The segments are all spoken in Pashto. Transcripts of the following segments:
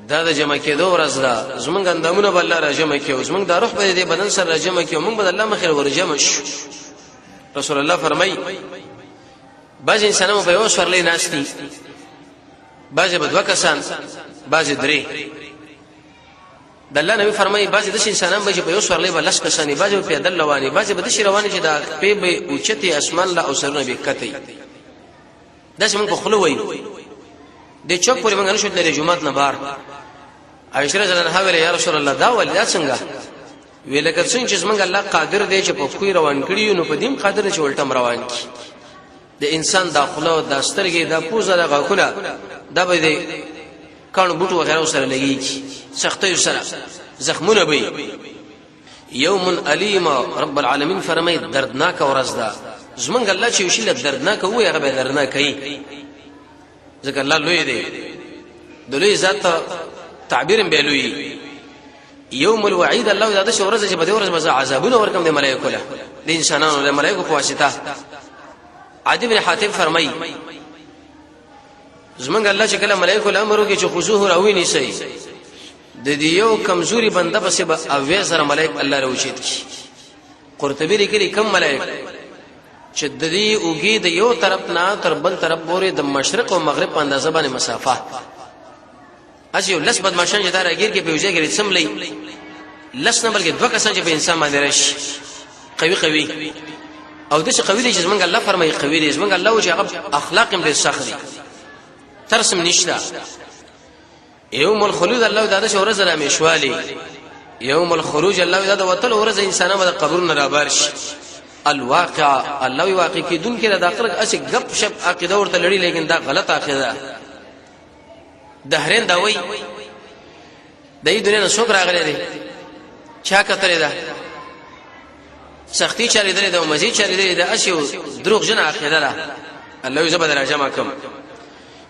دا د جمع کېدو ورځ ده زمونږ اندامونه بل را جمع کېو زمونږ د روح په دې بدن سره جمع کېو موږ به الله مخې ور جمع شو رسول الله فرمایي بعض انسانانو په یو سورلې ناشتي بعض به دوه کسان بعض درې د الله نبی فرمایي بعض د انسانانو به په یو سورلې بلش کسانی بعض په پیدل رواني بعض به د شي رواني چې دا په به اوچتي اسمان لا او سرونه به کته دا چې موږ په خلو وایو د چوک پورې موږ نشو د جمعات نه بار عائشہ رضی الله عنها یا رسول الله دا ولدا څنګه ویل کڅن چې موږ الله قادر دی چې په کوی روان کړی نو په دیم قادر چې ولټم روان کی د انسان داخله د سترګې د پوزه د غاخونه دا به د کانو بوټو وغیرہ سره لګي سختي سره زخمونه به یوم الیم رب العالمین فرمای دردناک ورځ ده زمونږ الله چې وشي له دردناک وي هغه به دردناک کوي ځکه الله لوی دی د لوی ذات تعبیر به لوی یوم الوعید الله دا چې ورځ چې په دې ورځ مزه عذابونه ورکم د ملائکه له د انسانانو له ملائکه په واسطه عدی بن حاتم فرمای زمونږ الله چې کله ملائکه له امر وکړي چې خذوه راوي نسی د دې یو کمزوري بنده پسې به اوې سره ملائکه الله راوچید کی قرطبی لیکي کم ملائکه چې د دې اوګي د یو طرف نه تر بل طرف پورې د مشرق او مغرب په اندازه باندې مسافه اسی لس بدمعشان چې دا راګیر کې په وجه کې سملې لس نه بلکې دوه کسان چې په انسان باندې راشي قوي او د څه قوي دي چې موږ الله فرمایي قوي دي موږ الله چې هغه اخلاق هم دې سخري ترسم نشتا یوم الخلود الله دا چې ورځ را مشوالي یوم الخروج الله دا وتل ورځ انسانانو د قبرونو را بارش الواقع الله واقع کې دن کې د اخرت اسی غپ شپ عقیده ورته لړی لیکن دا غلط عقیده دهرین دا وای د دې دنیا څوک راغلی دی چا کتره ده سختی چاري ده او مزید چاري ده اشیو دروغ جن عقیده ده الله یذبر راجما کوم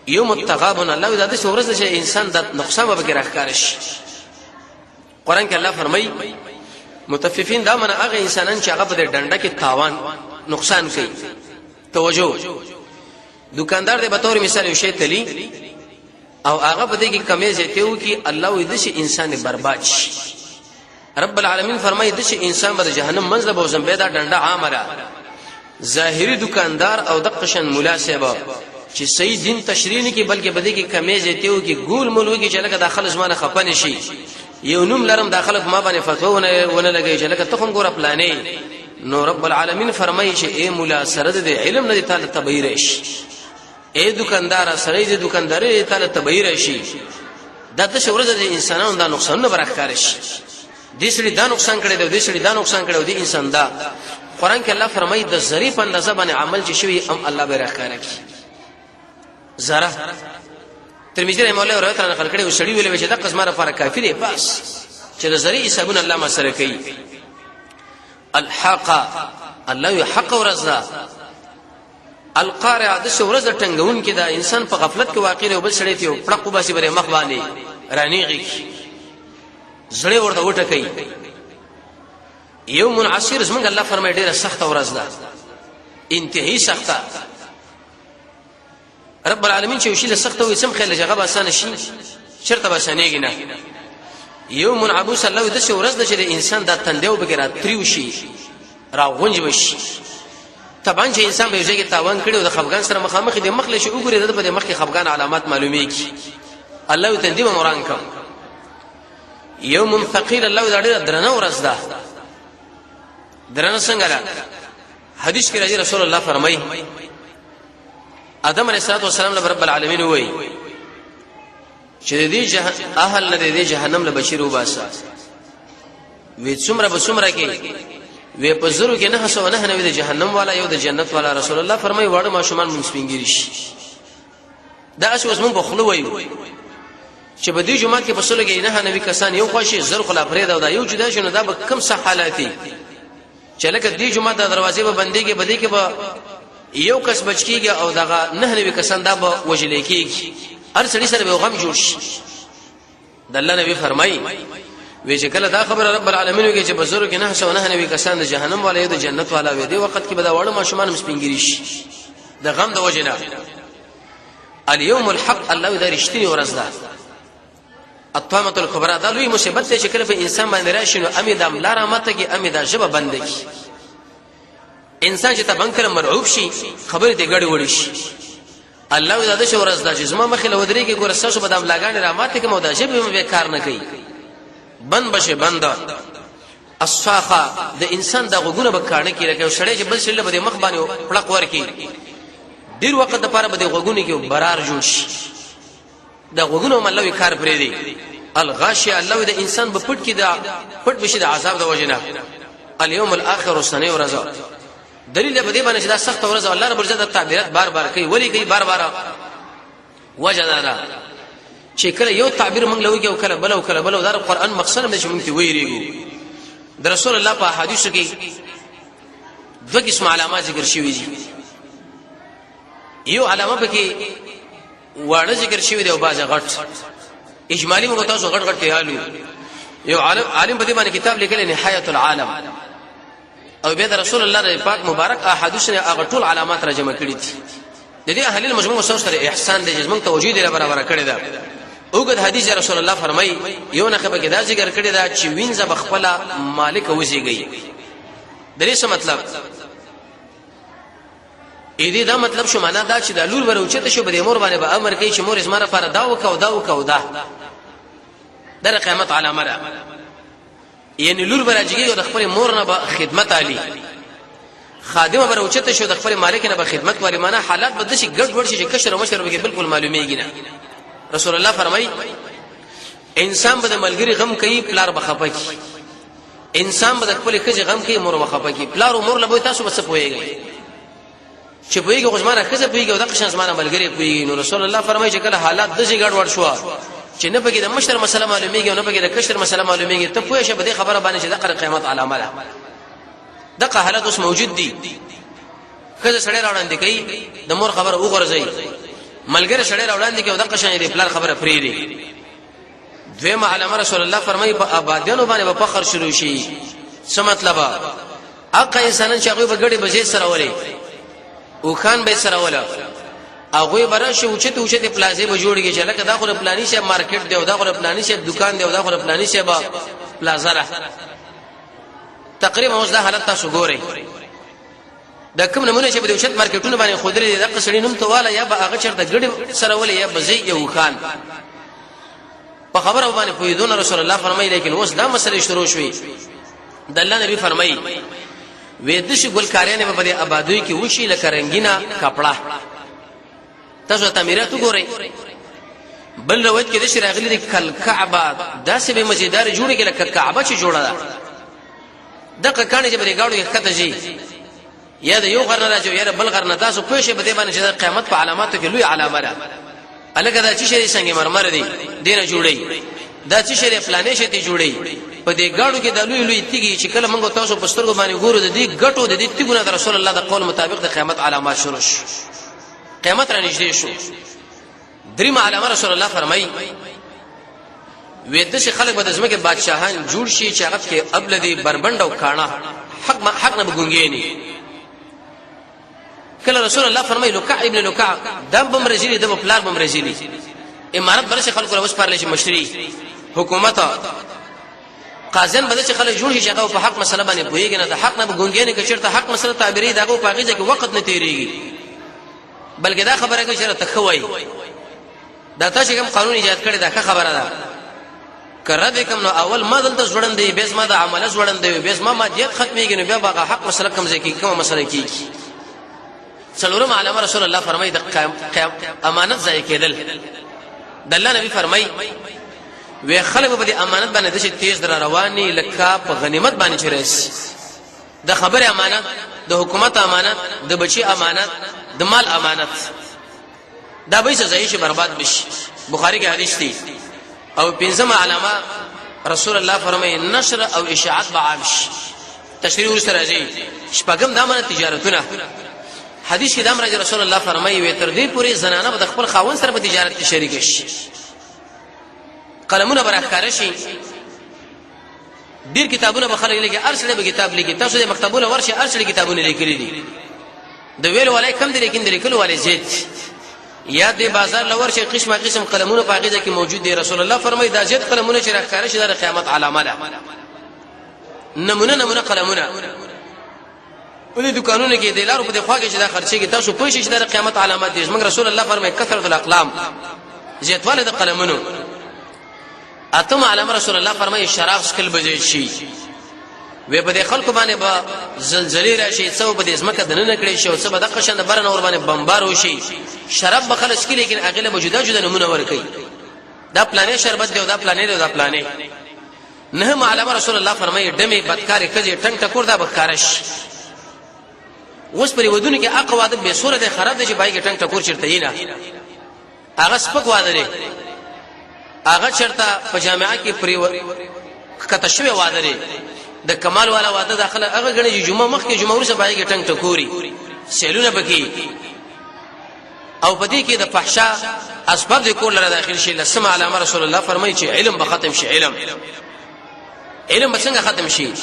یوم التغابن الله دا د ورځ چې انسان د نقصان به کې راخکارش قران کې الله فرمایي متففین دا من هغه انسانان چې هغه په ډنډه کې تاوان نقصان کوي توجه دکاندار دې به تور مثال یو شی تلی او هغه په دې کې کمی زیاته و کې الله دې شي انسان برباد شي رب العالمین فرمایي دې شي انسان به جهنم منځ به وزن پیدا ډنډه عامره ظاهری دکاندار او د قشن مناسبه چې صحیح دین تشریح نه کې بلکې بده کې کمی زیاته و کې ګول ملوږي چې لکه داخل زمانه خپن شي یو نوم لرم داخله ما باندې فتوا ونه لګي چې لکه تخم ګور پلانې نو رب العالمین فرمایي چې اے مولا سره د علم نه تعالی تبهیر شي اے دکاندار سره د دکانداري تعالی تبهیر شي د شورز د انسانانو دا نقصان نه برخکار شي دې سړي دا نقصان کړي دی دې سړي دا نقصان کړي دی انسان دا قران کې الله فرمایي د ظریف اندازه باندې عمل چې شوی ام الله به راخاره کی زره ترمذی رحمه الله روایت نقل کړي او سړي ویلې چې د قسمه لپاره کافی دی بس چې د ذری حسابونه الله ما سره کوي الحق الله يحق ورزا القارع د شورز ټنګون کې دا انسان په غفلت کې واقع دی او بل سړي ته پړقو باسي بره مخ باندې رانیږي زړه ورته وټه کوي یوم عسیر زمونږ الله فرمایي ډیره سخت ورځ ده انتهایی سخته رب العالمین چې وشي له سخت وي سم خل جګه آسان شي چرته بسانېږي نه یوم عبوس الله د څه ورځ ده چې انسان د تندیو بګرا تریو شي راغونج بشي طبعا چې انسان به یوځای کې تاوان کړي او د خفغان سره مخامخ دي مخله شي وګوري د په مخ کې خفغان علامات معلومیږي الله تندیو مران کوم یوم ثقيل الله د ډېر درنه ورځ ده درنه څنګه ده حدیث کې راځي رسول الله فرمایي آدم علیہ الصلوۃ والسلام له رب العالمین وای چې دې اهل نه دې جهنم له بشیر وباسه وې څومره به څومره کې وې په زرو کې نه حسو نه نه دې جهنم والا یو د جنت والا رسول الله فرمای وړ ما شومان منسپینګری شي دا اسوس مون په خلو وایو چې په دې جمعه کې په سلو کې نه نبی کسان یو خوشي زر خلا فرید او دا یو جدا شنو دا به کم صح حالاتي چې لکه دې جمعه د دروازې به بندي کې بدی کې به یو کس بچکیږي او دغه نه نبی کسان دا به وجلې کېږي هر سړي سره به غم جوړ شي د الله نبی فرمایي وی چې کله دا خبر رب العالمین وی چې بزرګ کې نه شو نه نبی کسان د جهنم والا د جنت والا وی دی وخت کې به دا وړ ما شومان مسپینګری شي د غم د وجنه اليوم الحق الله دا رښتینی ورځ ده الطامه الكبرى دا لوی مصیبت ته چې کله په انسان باندې راشي نو امي د املار ماته کې امي د جبه بند کی انسان چې تبنګ کړه مرعوب شي خبره دې ګډ وړي شي الله زاده شو ورځ دا چې زما مخې له ودرې کې ګور ساسو بدام لاګان را ماته کې مودا شبه به کار نه کوي بند بشه بند اصفاخه د انسان د غوګونه به کارنه کې لکه شړې چې بل شله به مخ باندې پړق ورکی ډیر وخت د پاره به غوګونه کې برار جوړ شي د غوګونو ملوي کار پرې دی الغاشيه الله د انسان په پټ کې دا پټ بشي د عذاب د وجنه اليوم الاخر والسنه ورزا دلیل به دې باندې چې دا سخت ورځ الله رب عزت تعبیرات بار بار کوي ولی کوي بار بار وجدارا چې کله یو تعبیر موږ لوي او کله بل او کله بل دا قرآن مقصد دې چې موږ ته ویریږو د رسول الله په حدیث کې دوه قسم علامات ذکر شوي دي یو علامه به کې واړه ذکر شوي دي او باز غټ اجمالی موږ تاسو غټ غټ یالو یو عالم په دې باندې کتاب لیکلی نهایت العالم او بیا د رسول الله پاک مبارک احادیث نه هغه ټول علامات را جمع کړي دي د دې اهل المجموع سره احسان د جسمن توجید لپاره برابر کړی دا اوګد حدیث رسول الله فرمای یو نه خبره دا ذکر کړی دا چې وینځه بخپل مالک وزيږي د دې څه مطلب اې دې دا مطلب شو معنا دا چې د لور وروچته شو به مور باندې به امر کوي چې مور زما لپاره دا وکاو دا وکاو دا در قیامت علامه ده یعنی لور براجیږي او د خپل مور نه به خدمت علی خادمه وروچته شو د خپل مالک نه به خدمت والی معنا حالات بد شي ګډ وډ شي کشر او مشر به بالکل معلومیږي نه رسول الله فرمای انسان به د ملګری غم کوي پلار بخپه کی انسان به د خپل خځه غم کوي مور بخپه کی پلار او مور له تاسو بس پويږي چې پويږي غوښمنه خځه پويږي او د قشن زمانه ملګری پويږي نو رسول الله فرمای چې کله حالات د شي ګډ وډ شو چې نه پکې د مشر مسله معلومیږي او نه پکې د کشر مسله معلومیږي ته پوهې شه به خبره باندې چې د قیامت علامه ده دغه حالت اوس موجود دي خځه سړی راوړاندې کوي د مور خبره وګورځي ملګری سړی راوړاندې کوي دغه شان دې پلان خبره فریدي دویمه علامه رسول الله فرمایي په آبادیانو باندې په فخر شروع شي څه مطلب اقا انسانان چې هغه به ګډي بجې سره ولي او خان به سره ولا هغه برشه اوچته پلازې به جوړیږي چې لکه دا خو پلاني شه مارکیټ دی او دا خو پلاني شه دکان دی او دا خو پلاني شه با پلازا را تقریبا اوس دا حالت تاسو ګورئ دا کوم نمونه چې په اوچت مارکیټونو باندې خودري د قصړي نوم ته والا یا به هغه چرته ګډي سره ولې یا بزې یو خان په خبره باندې پویدون رسول الله فرمایي لیکن اوس دا مسله شروع شوې د الله نبی فرمایي وې د شي ګلکاریانه په دې آبادوي کې وشي لکه رنگینا کپڑا تاسو تعمیرات وګورئ بل روایت کې د شراغلی د کل کعبه داسې به مزیدار جوړه کې لکه کعبه چې جوړه ده دغه کانه چې بری گاډو کې کته شي یا د یو غرنه راځي یا بل غرنه تاسو پوه شئ په دې باندې چې قیامت په علاماتو کې لوی علامه ده الګا دا چې شری څنګه مرمر دي دینه جوړي دا چې شری پلانې شته جوړي په دې گاډو کې د لوی لوی تیږي چې کله موږ تاسو په سترګو باندې ګورو د دې غټو د دې تیګونه د رسول الله د قول مطابق د قیامت علامات شروع شي قیامت را نږدې شو دریم علامه رسول الله فرمایي وېد شي خلک به د زمکه بادشاہان جوړ شي چې هغه کې ابلدي بربند او کاڼه حق نه بګونګېني کله رسول الله فرمایي لوکع ابن لوکع دم بمرجلی د پلار بمرجلی امارت برشه خلکو له وسپارل شي مشري حکومت قاضیان بده چې خلک جوړ شي هغه په حق مسله باندې پوهیږي نه د حق نه بګونګېني کې چیرته حق مسله تعبیري دغه په هغه کې وخت نه تیریږي بلکې دا خبره کوي چې تخوي دا تاسو کوم قانون ایجاد کړی دا خبره ده کړه دې کوم نو اول ما دلته ژوند دی بیس ما د عمله ژوند دی بیس ما مادیت ختميږي نو بیا هغه حق مسله کوم ځکه کوم مسله کیږي څلورم علامه رسول الله فرمایي د امانت ځای کېدل د الله نبی فرمایي وی خلک په امانت باندې د تیز در رواني لکه په غنیمت باندې چرېس د خبره امانت د حکومت امانت د بچي امانت د مال امانت دا به څه ځای شي برباد بشي بخاری کې حدیث دی او پنځمه علامه رسول الله فرمایي نشر او اشاعت بعامش تشریح سره راځي شپږم دامن تجارتونه حدیث کې د امر رسول الله فرمایي وي تر دې پوری زنانه د خپل خاوند سره په تجارت کې شریک شي قلمونه برخاره شي ډیر کتابونه به خلک لګي ارسله به کتاب لګي تاسو د مکتبونو ورشي ارسله کتابونه لیکلي دي د ویلو ولای کم دي لیکن د لیکلو ولای زیات یا د بازار لور شي قسمه قسم قلمونه په هغه کې موجود دي رسول الله فرمایي دا زیات قلمونه چې راکاره شي د قیامت علامه ده نمونه قلمونه په دې دکانونو کې د لارو په خوا کې چې دا خرچي کې تاسو پوه شئ چې د قیامت علامات دي موږ رسول الله فرمایي کثرت الاقلام زیاتواله د قلمونو اتم علامه رسول الله فرمایي شراب سکل بجې شي وې په دې خلکو باندې با زلزلې راشي څو په دې ځمکه دنه کړي شي او څه به د قشند برن اور باندې بمبار وشي شراب بخلص کی لیکن اغله موجوده جوړه نمونه ورکي دا پلانې شربت دی او دا پلانې دی او دا پلانې نه علامه رسول الله فرمایي دمه بدکاری کجه ټنګ ټکور دا بکارش اوس پرې ودونه کې اقوا د به صورت خراب دي چې بای کې ټنګ ټکور چرته یې نه هغه سپک واده لري هغه چرته په جامعه کې پرې کته شوی واده لري د کمال والا واده داخله هغه غني جمعه مخ کې جمعه ورسره بای کې ټنګ ټکوري سیلونه بکی او پدې کې د فحشا اسباب ذکر لره داخل شي لسمع علامه رسول الله فرمایي چې علم به ختم شي علم څنګه ختم شي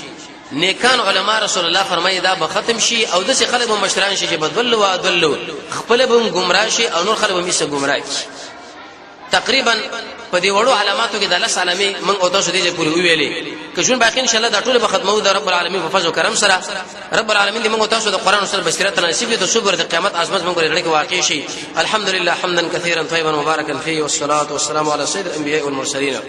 نیکان علما رسول الله فرمایي دا به ختم شي او د څه خلک مشران شي چې بدل او ادلو خپل به گمراه شي او نور خلک به میسه گمراه شي تقریبا په دې وړو علاماتو کې د الله سلامي من او تاسو دې پوری ویلې که جون باقي ان شاء الله دا ټول به ختمو د رب العالمین په فضل او کرم سره رب العالمین دې موږ تاسو د قران سره بصیرت نصیب دې صبر د قیامت عظمت موږ لري کې واقع شي الحمدلله حمدا كثيرا طيبا مباركا فيه والصلاه والسلام على سيد الانبياء والمرسلين